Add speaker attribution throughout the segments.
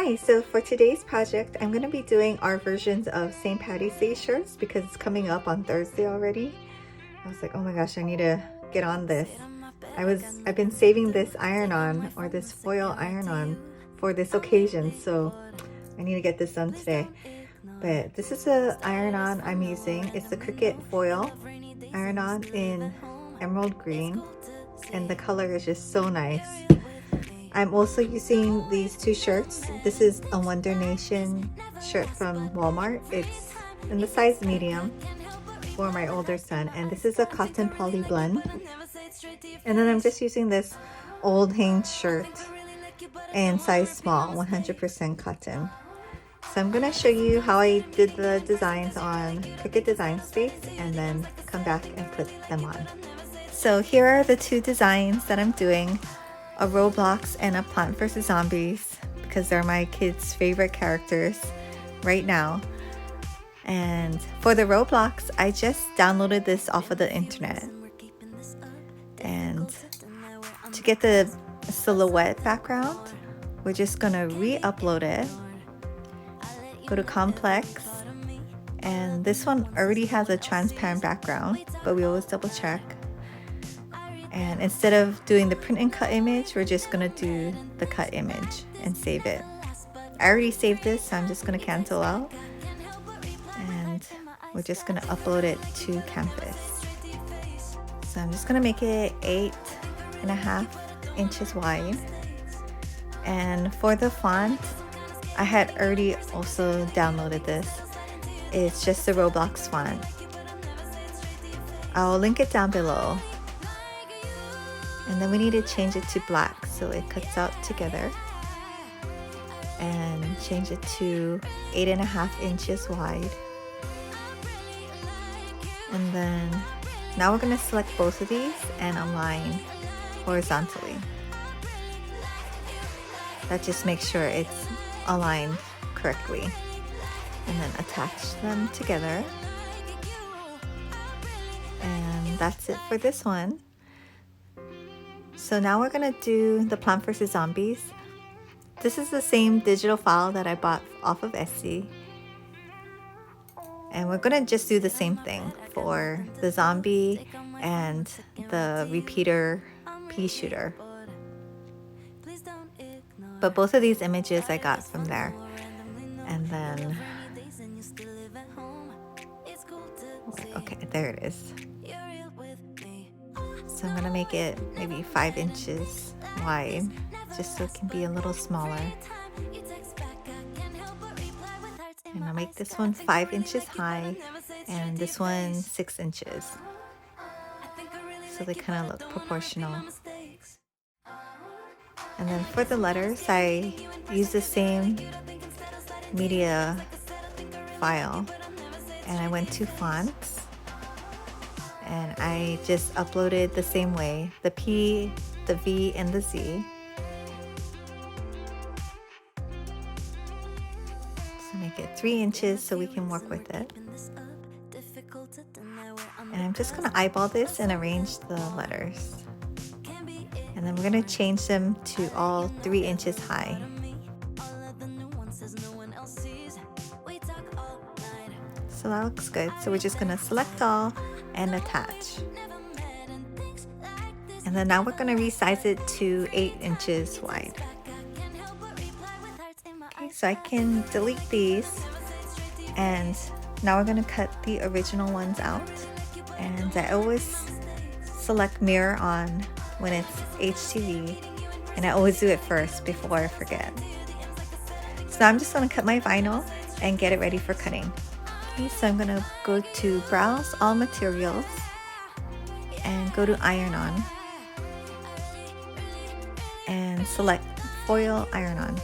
Speaker 1: Hi, so for today's project, I'm going to be doing our versions of St. Patty's Day shirts because it's coming up on Thursday already. I was like, oh my gosh, I need to get on this. I've been saving this iron-on or this foil iron-on for this occasion, so I need to get this done today. But this is the iron-on I'm using. It's the Cricut foil iron-on in emerald green, and the color is just so nice. I'm also using these two shirts. This is a Wonder Nation shirt from Walmart. It's in the size medium for my older son, and this is a cotton poly blend. And then I'm just using this old Hanes shirt in size small, 100% cotton. So I'm gonna show you how I did the designs on Cricut Design Space and then come back and put them on. So here are the two designs that I'm doing. A Roblox and a Plant vs. Zombies, because they're my kids' favorite characters right now. And for the Roblox, I just downloaded this off of the internet. And to get the silhouette background, we're just gonna re-upload it. Go to Complex, and this one already has a transparent background, but we always double check. And instead of doing the print and cut image, we're just gonna do the cut image and save it. I already saved this, so I'm just gonna cancel out. And we're just gonna upload it to Campus. So I'm just gonna make it 8.5 inches wide. And for the font, I had already also downloaded this. It's just the Roblox font. I'll link it down below. And then we need to change it to black so it cuts out together. And change it to 8.5 inches wide. And then now we're going to select both of these and align horizontally. That just makes sure it's aligned correctly. And then attach them together. And that's it for this one. So now we're gonna do the Plant vs. Zombies. This is the same digital file that I bought off of Etsy. And we're gonna just do the same thing for the zombie and the repeater pea shooter. But both of these images I got from there. And then, okay, there it is. So I'm gonna make it maybe 5 inches wide, just so it can be a little smaller. And I'll make this one 5 inches high and this one 6 inches. So they kind of look proportional. And then for the letters, I use the same media file and I went to fonts. And I just uploaded the same way, the P, the V, and the Z. So make it 3 inches so we can work with it. And I'm just gonna eyeball this and arrange the letters. And then we're gonna change them to all 3 inches high. So that looks good. So we're just gonna select all and attach. And then now we're going to resize it to 8 inches wide. Okay, so I can delete these. And now we're going to cut the original ones out. And I always select mirror on when it's HTV. And I always do it first before I forget. So now I'm just going to cut my vinyl and get it ready for cutting. Okay, so I'm gonna go to Browse All Materials and go to Iron On and select Foil Iron On.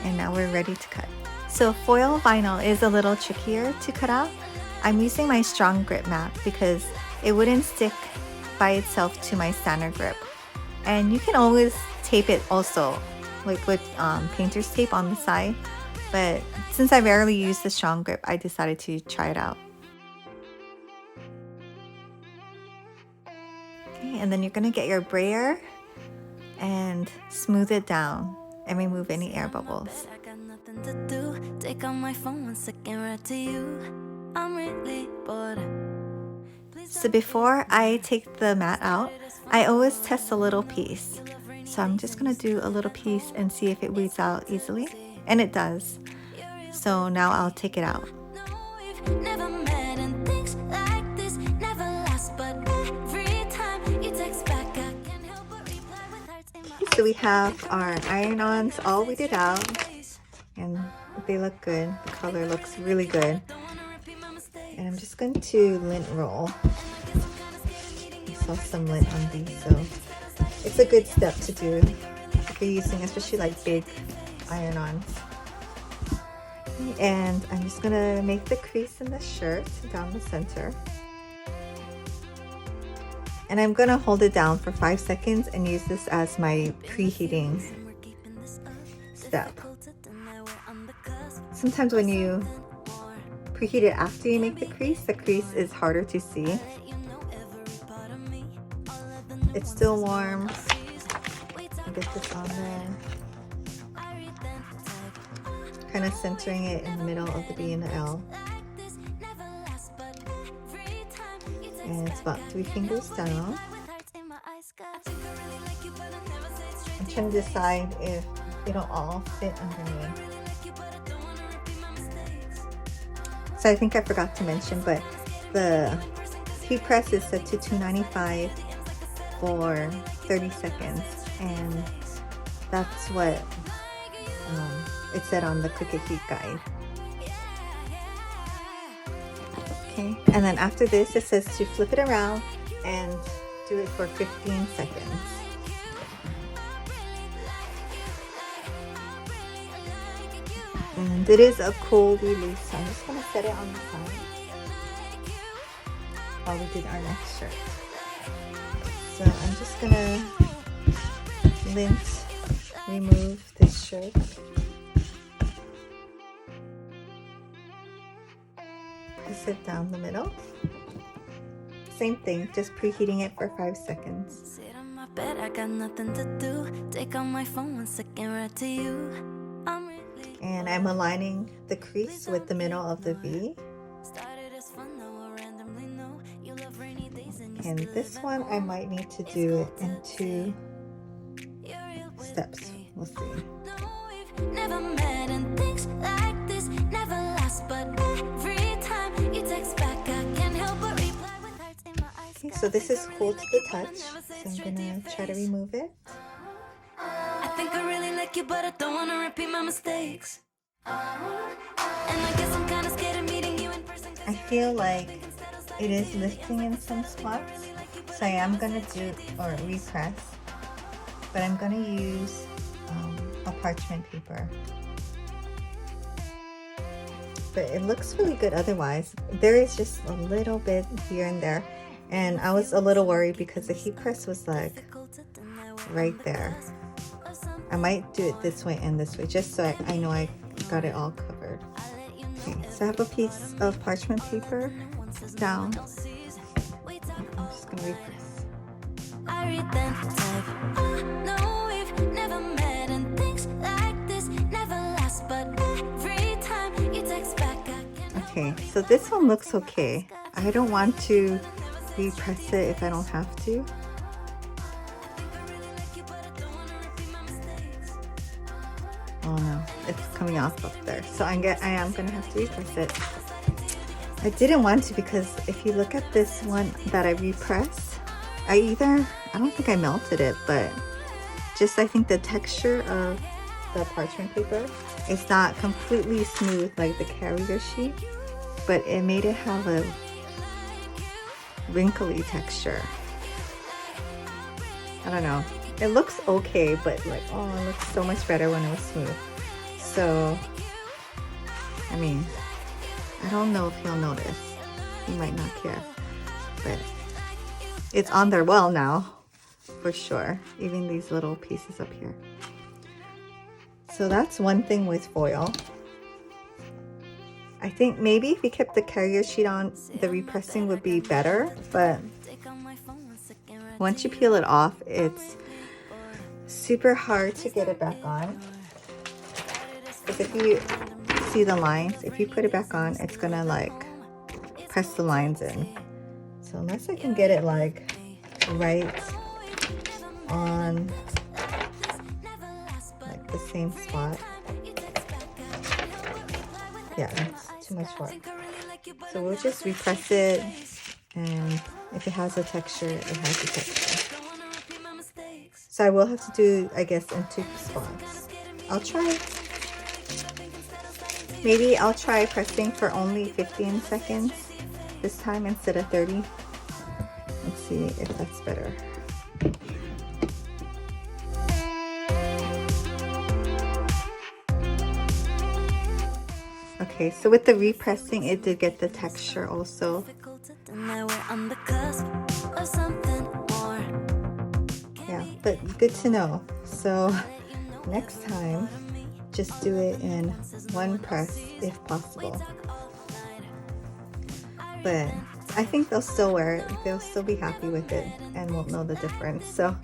Speaker 1: And now we're ready to cut. So foil vinyl is a little trickier to cut out. I'm using my strong grip mat because it wouldn't stick by itself to my standard grip. And you can always tape it also, like with painter's tape on the side. But since I rarely use the strong grip, I decided to try it out. Okay, and then you're gonna get your brayer and smooth it down and remove any air bubbles.
Speaker 2: Take out my phone 1 second, right to you. I'm really bored.
Speaker 1: So before I take the mat out, I always test a little piece. So I'm just gonna do a little piece and see if it weeds out easily, and it does. So now I'll take it out.
Speaker 2: Never met and things like this never last, but every time you text back, I can't help but reply with hearts in my eyes.
Speaker 1: So we have our iron-ons all weeded out, and they look good. The color looks really good. And I'm just going to lint roll. I saw some lint on these, so it's a good step to do if you're using especially like big iron-ons. And I'm just gonna make the crease in the shirt down the center. And I'm gonna hold it down for 5 seconds and use this as my preheating step. Sometimes when you preheat it after you make the crease is harder to see. It's still warm. Get this on there. Kind of centering it in the middle of the B and the L. And it's about 3 fingers down. I'm trying to decide if it'll all fit underneath. So I think I forgot to mention, but the heat press is set to 295 for 30 seconds, and that's what it said on the Cricut heat guide. Okay, and then after this, it says to flip it around and do it for 15 seconds. And it is a cool release, so I'm just going to set it on the side while we did our next shirt. So I'm just going to lint remove this shirt. Place it down the middle. Same thing, just preheating it for 5 seconds.
Speaker 2: Sit on my bed, I got nothing to do. Take out my phone 1 second, right to you.
Speaker 1: And I'm aligning the crease with the middle of the V. And this one I might need to do it in 2 steps. We'll see.
Speaker 2: Never met and things like this never last, but every time you text back, I can't help but reply with hearts in my eyes.
Speaker 1: Okay, so this is cool to the touch. So I'm gonna try to remove it.
Speaker 2: I think I really like you, but I don't want to repeat my mistakes. And I guess I'm kind of scared of meeting you in person.
Speaker 1: I feel like it is lifting in some spots, so I am gonna do or repress, but I'm gonna use a parchment paper. But it looks really good otherwise. There is just a little bit here and there, and I was a little worried because the heat press was like right there. I might do it this way and this way just so I know I got it all covered. Okay, so I have a piece of parchment paper down. I'm just gonna repress.
Speaker 2: I read that type. Oh, no, we've never met and things like this never last, but every time you text back, I can't.
Speaker 1: Okay, so this one looks okay. I don't want to repress it if I don't have to. Oh no, it's coming off up there. So I am gonna have to repress it. I didn't want to because if you look at this one that I repressed, I don't think I melted it, but just I think the texture of the parchment paper is not completely smooth like the carrier sheet, but it made it have a wrinkly texture. I don't know. It looks okay, but like, oh, it looks so much better when it was smooth. So, I mean, I don't know if you'll notice. You might not care, but it's on there well now, for sure. Even these little pieces up here. So that's one thing with foil. I think maybe if you kept the carrier sheet on, the repressing would be better, but once you peel it off, super hard to get it back on. Because if you see the lines, if you put it back on, it's gonna like press the lines in. So unless I can get it like right on like the same spot. Yeah, that's too much work. So we'll just repress it, and if it has a texture, it has a texture. So I will have to do, I guess, in 2 spots. I'll try. Maybe I'll try pressing for only 15 seconds this time instead of 30. Let's see if that's better. Okay, so with the repressing, it did get the texture also. Yeah, but good to know. So next time, just do it in 1 press if possible. But I think they'll still wear it. They'll still be happy with it and won't know the difference. So,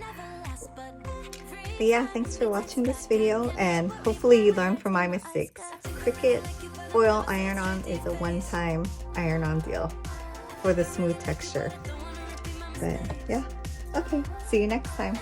Speaker 1: but yeah, thanks for watching this video, and hopefully you learned from my mistakes. Cricut foil iron-on is a one-time iron-on deal for the smooth texture. But yeah, okay, see you next time.